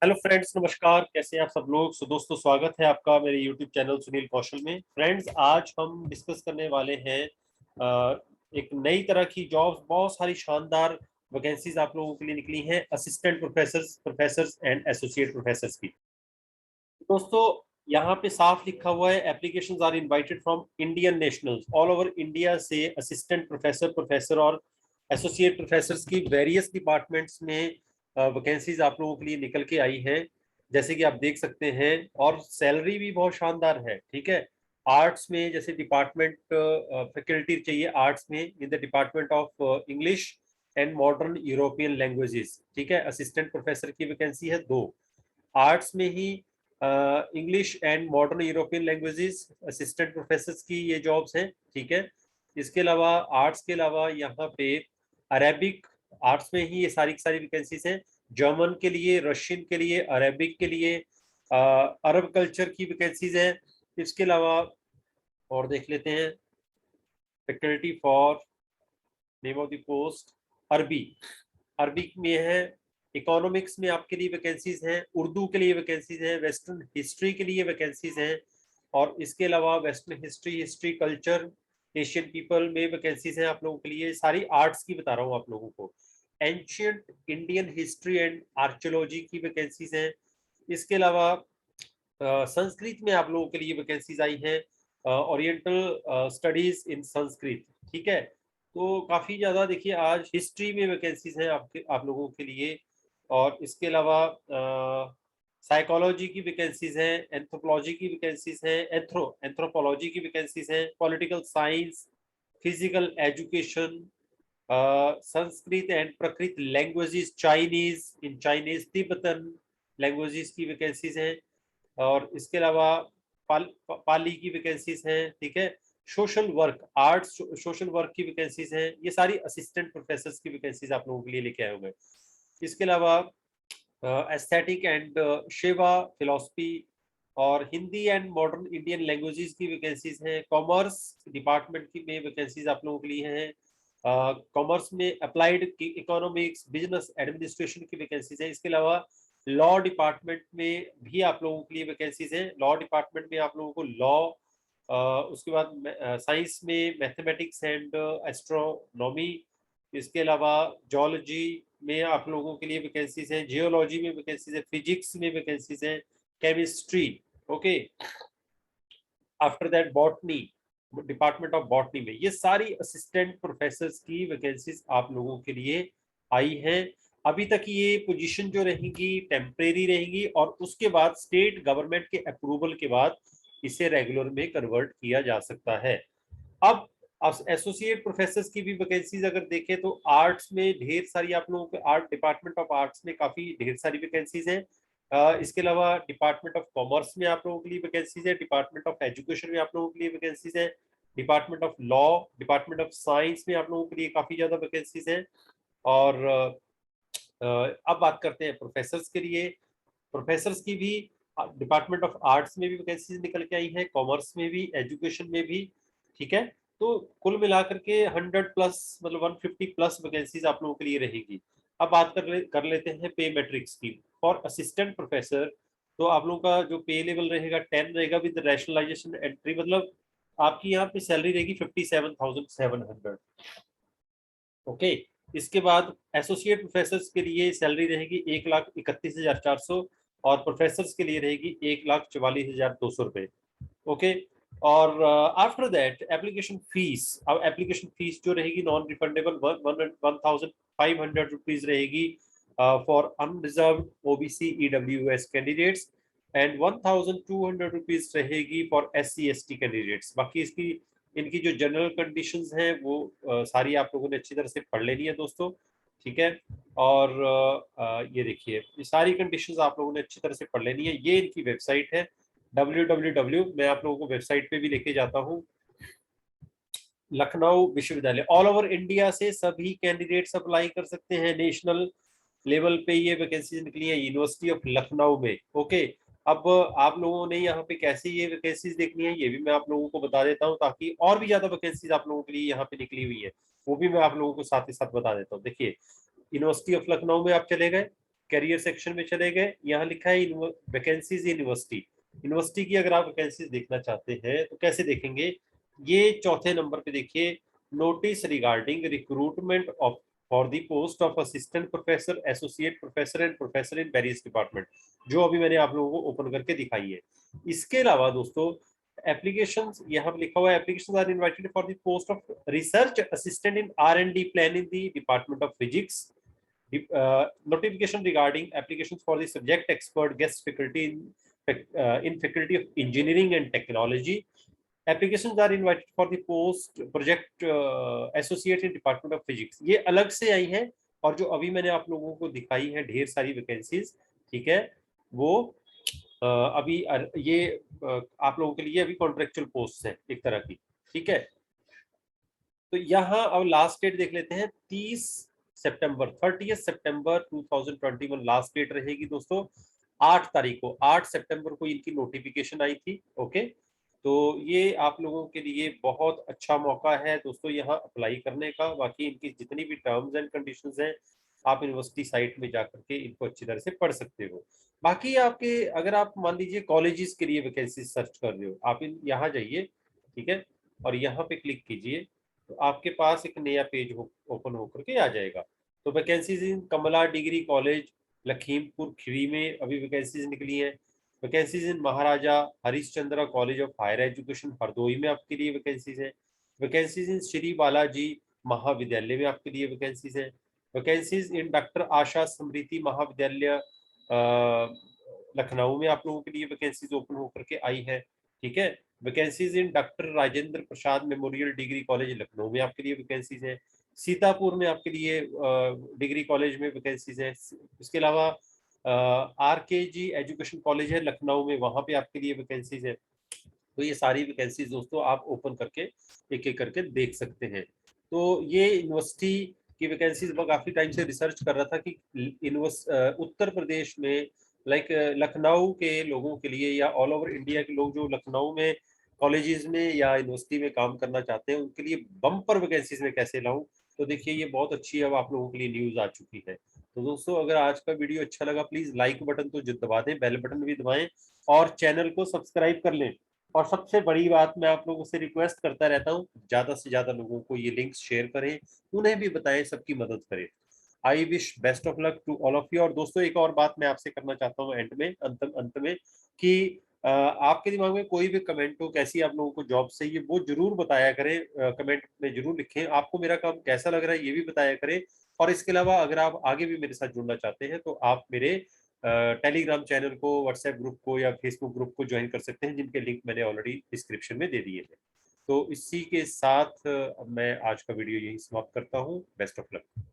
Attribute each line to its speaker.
Speaker 1: Hello friends, नमस्कार। कैसे हैं आप सब लोग। दोस्तों, स्वागत है आपका मेरे यूट्यूब चैनल सुनील कौशल में। फ्रेंड्स, आज हम डिस्कस करने वाले हैं एक नई तरह की जॉब्स। बहुत सारी शानदार वैकेंसीज आप लोगों के लिए निकली हैं assistant professors and associate professors की। दोस्तों, यहाँ पे साफ लिखा हुआ है, applications are invited from Indian nationals all over India से असिस्टेंट प्रोफेसर और एसोसिएट प्रोफेसर्स की वेरियस डिपार्टमेंट्स में वैकेंसीज आप लोगों के लिए निकल के आई हैं, जैसे कि आप देख सकते हैं। और सैलरी भी बहुत शानदार है। ठीक है, आर्ट्स में जैसे डिपार्टमेंट फैकल्टी चाहिए आर्ट्स में इन the department of English and modern European languages. ठीक है, असिस्टेंट प्रोफेसर की वैकेंसी है 2। आर्ट्स में ही English and modern European languages assistant professor की ये जॉब्स हैं। ठीक है, इसके अलावा आर्ट्स के अलावा यहाँ पे अरेबिक, आर्ट्स में ही ये सारी की सारी वैकेंसीज हैं। जर्मन के लिए, रशियन के लिए, अरेबिक के लिए, अरब कल्चर की वैकेंसीज हैं। इसके अलावा और देख लेते हैं, faculty for name of the post अरबी, अरबिक में है। इकोनॉमिक्स में आपके लिए वैकेंसीज हैं, उर्दू के लिए वैकेंसीज हैं, वेस्टर्न हिस्ट्री के लिए वैकेंसीज हैं। और इसके अलावा western history culture, Asian people में वैकेंसीज हैं आप लोगों के लिए। सारी आर्ट्स की बता रहा हूँ आप लोगों को। Ancient Indian history and archaeology की वैकेंसीज हैं। इसके अलावा संस्कृत में आप लोगों के लिए वैकेंसीज आई हैं, ओरिएंटल स्टडीज इन संस्कृत। ठीक है, तो काफी ज्यादा देखिए आज हिस्ट्री में वैकेंसीज हैं आप लोगों के लिए। और इसके अलावा साइकोलॉजी की वैकेंसीज हैं, एंथ्रोपोलॉजी की वैकेंसीज हैं, एंथ्रोपोलॉजी की वैकेंसीज हैं, political science, physical education, Sanskrit and प्रकृत लैंग्वेजेस, चाइनीज तिब्बतन लैंग्वेजेस की वैकेंसीज हैं। और इसके अलावा पाली की वैकेंसीज हैं। ठीक है, social work, arts social work की वैकेंसीज हैं। ये सारी असिस्टेंट प्रोफेसर्स की वैकेंसीज आप लोगों के लिए लेके आए हुए हैं। इसके अलावा एस्थेटिक एंड सेवा फिलोसफी और Hindi and modern Indian languages की वैकेंसीज हैं। कॉमर्स डिपार्टमेंट की में वैकेंसीज आप लोगों के लिए हैं। कॉमर्स में अप्लाइड इकोनॉमिक्स, बिजनेस एडमिनिस्ट्रेशन की वैकेंसीज हैं। इसके अलावा लॉ डिपार्टमेंट में भी आप लोगों के लिए वैकेंसीज हैं। लॉ डिपार्टमेंट में आप लोगों को लॉ, उसके बाद साइंस में मैथमेटिक्स एंड एस्ट्रोनॉमी। इसके अलावा जोलॉजी में आप लोगों के लिए वैकेंसीज हैं, जियोलॉजी में वैकेंसीज है, फिजिक्स में वैकेंसीज हैं, chemistry. Okay, after that botany, department of botany में। ये सारी असिस्टेंट प्रोफेसर की वैकेंसीज आप लोगों के लिए आई हैं। अभी तक ये पोजीशन जो रहेंगी टेम्परेरी रहेंगी, और उसके बाद स्टेट गवर्नमेंट के अप्रूवल के बाद इसे रेगुलर में कन्वर्ट किया जा सकता है। अब एसोसिएट प्रोफेसर की भी वैकेंसीज अगर देखें तो आर्ट्स में ढेर सारी आप लोगों के, आर्ट डिपार्टमेंट ऑफ आर्ट्स में काफी ढेर सारी वैकेंसीज हैं। इसके अलावा डिपार्टमेंट ऑफ कॉमर्स में आप लोगों के लिए वैकेंसीज है, डिपार्टमेंट ऑफ एजुकेशन में आप लोगों के लिए वैकेंसीज है, department of law, department of science में आप लोगों के लिए काफी ज्यादा वैकेंसीज हैं। और अब बात करते हैं प्रोफेसर्स के लिए। प्रोफेसर्स की भी डिपार्टमेंट ऑफ आर्ट्स में भी वैकेंसीज निकल के आई हैं, कॉमर्स में भी, एजुकेशन में भी। ठीक है, तो कुल मिलाकर के 100 प्लस, मतलब 150 प्लस वैकेंसीज आप लोगों के लिए रहेगी। अब बात कर लेते हैं पे मैट्रिक्स की। फॉर असिस्टेंट प्रोफेसर तो आप लोगों का जो पे लेवल रहेगा 10 रहेगा विद रैशनलाइजेशन एंट्री, मतलब आपकी यहाँ पे सैलरी रहेगी 57,700। ओके, इसके बाद एसोसिएट प्रोफेसर के लिए सैलरी रहेगी 1,31,400 और प्रोफेसर के लिए रहेगी 1,44,200 रुपए। ओके, और आफ्टर दैट एप्लीकेशन फीस, अब एप्लीकेशन फीस जो रहेगी नॉन रिफंडेबल 1,500 रुपीज रहेगी for unreserved OBC EWS candidates and 1,200 rupees रहेगी फॉर SC ST कैंडिडेट्स। बाकी इसकी इनकी जो जनरल कंडीशंस हैं वो सारी आप लोगों ने अच्छी तरह से पढ़ लेनी है दोस्तों। ठीक है, और ये देखिए ये सारी कंडीशंस आप लोगों ने अच्छी तरह से पढ़ लेनी है। ये इनकी वेबसाइट है www, मैं आप लोगों को वेबसाइट पे भी लेके जाता हूँ। लखनऊ विश्वविद्यालय, ऑल ओवर इंडिया से सभी कैंडिडेट्स अप्लाई कर सकते हैं। नेशनल लेवल पे ये वैकेंसीज निकली है यूनिवर्सिटी ऑफ लखनऊ में। ओके, अब आप लोगों ने यहाँ पे कैसे ये वैकेंसीज देखनी है ये भी मैं आप लोगों को बता देता हूँ, ताकि और भी ज्यादा वैकेंसीज आप लोगों के लिए यहाँ पे निकली हुई है वो भी मैं आप लोगों को साथ ही साथ बता देता हूँ। देखिए, यूनिवर्सिटी ऑफ लखनऊ में आप चले गए, कैरियर सेक्शन में चले गए, यहाँ लिखा है वैकेंसीज यूनिवर्सिटी। यूनिवर्सिटी की अगर आप वैकेंसीज देखना चाहते हैं तो कैसे देखेंगे, ये चौथे नंबर पे देखिए, notice regarding recruitment of for the post of assistant professor, associate professor and professor in various department, जो अभी मैंने आप लोगों को ओपन करके दिखाई है। इसके अलावा दोस्तों एप्लीकेशन यहाँ पे लिखा हुआ है, application are invited for the post of research assistant in R&D plan in the department of physics, notification regarding applications for the subject expert guest faculty in faculty of engineering and technology. Applications are invited for the post project associate in department of physics। ये अलग से आई है, और जो अभी मैंने आप लोगों को दिखाई है ढेर सारी वैकेंसीज, ठीक है, वो अभी ये आप लोगों के लिए अभी कॉन्ट्रेक्चुअल पोस्ट है एक तरह की, ठीक है। तो यहाँ अब लास्ट डेट देख लेते हैं, 30 सितंबर 30 सितंबर 2021 लास्ट डेट रहेगी दोस्तों। 8 तारीख को 8 सितंबर को इनकी नोटिफिकेशन आई थी। ओके, तो ये आप लोगों के लिए बहुत अच्छा मौका है दोस्तों यहाँ अप्लाई करने का। बाकी इनकी जितनी भी टर्म्स एंड कंडीशंस हैं, आप यूनिवर्सिटी साइट में जाकर के इनको अच्छी तरह से पढ़ सकते हो। बाकी आपके अगर आप मान लीजिए कॉलेजेस के लिए वैकेंसी सर्च कर रहे हो, आप यहाँ जाइए, ठीक है, और यहाँ पे क्लिक कीजिए, तो आपके पास एक नया पेज ओपन होकर के आ जाएगा। तो vacancies in Kamla degree college Lakhimpur Kheri में अभी वैकेंसीज निकली हैं। Vacancies in Maharaja Harishchandra college of higher education Hardoi में आपके लिए वैकेंसीज है। वैकेंसीज इन श्री बालाजी महाविद्यालय में आपके लिए वैकेंसीज है। वैकेंसीज इन डॉक्टर आशा स्मृति महाविद्यालय लखनऊ में आप लोगों के लिए वैकेंसीज ओपन होकर के आई है, ठीक है। Vacancies in doctor Rajendra Prasad memorial degree college Lucknow में आपके लिए वैकेंसीज है। सीतापुर में आपके लिए डिग्री कॉलेज में वैकेंसीज है। इसके अलावा RKG एजुकेशन कॉलेज है लखनऊ में, वहां पे आपके लिए वैकेंसीज है। तो ये सारी वैकेंसीज दोस्तों आप ओपन करके एक एक करके देख सकते हैं। तो ये यूनिवर्सिटी की वैकेंसीज काफी टाइम से रिसर्च कर रहा था कि उत्तर प्रदेश में लाइक लखनऊ के लोगों के लिए या ऑल ओवर इंडिया के लोग जो लखनऊ में कॉलेजेस में या यूनिवर्सिटी में काम करना चाहते हैं, उनके लिए बम्पर वैकेंसीज में कैसे लाऊं। तो देखिए ये बहुत अच्छी अब आप लोगों के लिए न्यूज आ चुकी है। तो दोस्तों अगर आज का वीडियो अच्छा लगा, प्लीज लाइक बटन तो दबा दें, बेल बटन भी दबाएं और चैनल को सब्सक्राइब कर लें। और सबसे बड़ी बात, मैं आप लोगों से रिक्वेस्ट करता रहता हूँ, ज्यादा से ज्यादा लोगों को ये लिंक्स शेयर करें, उन्हें भी बताएं, सबकी मदद करें। I wish best of luck to all of you. और दोस्तों एक और बात मैं आपसे करना चाहता हूँ एंड में, अंत में, कि आपके दिमाग में कोई भी कमेंट हो, कैसी आप लोगों को जॉब चाहिए, वो जरूर बताया करें, कमेंट में जरूर लिखें। आपको मेरा काम कैसा लग रहा है ये भी बताया करें। और इसके अलावा अगर आप आगे भी मेरे साथ जुड़ना चाहते हैं तो आप मेरे टेलीग्राम चैनल को, व्हाट्सएप ग्रुप को या फेसबुक ग्रुप को ज्वाइन कर सकते हैं, जिनके लिंक मैंने ऑलरेडी डिस्क्रिप्शन में दे दिए हैं। तो इसी के साथ मैं आज का वीडियो यही समाप्त करता हूँ। Best of luck.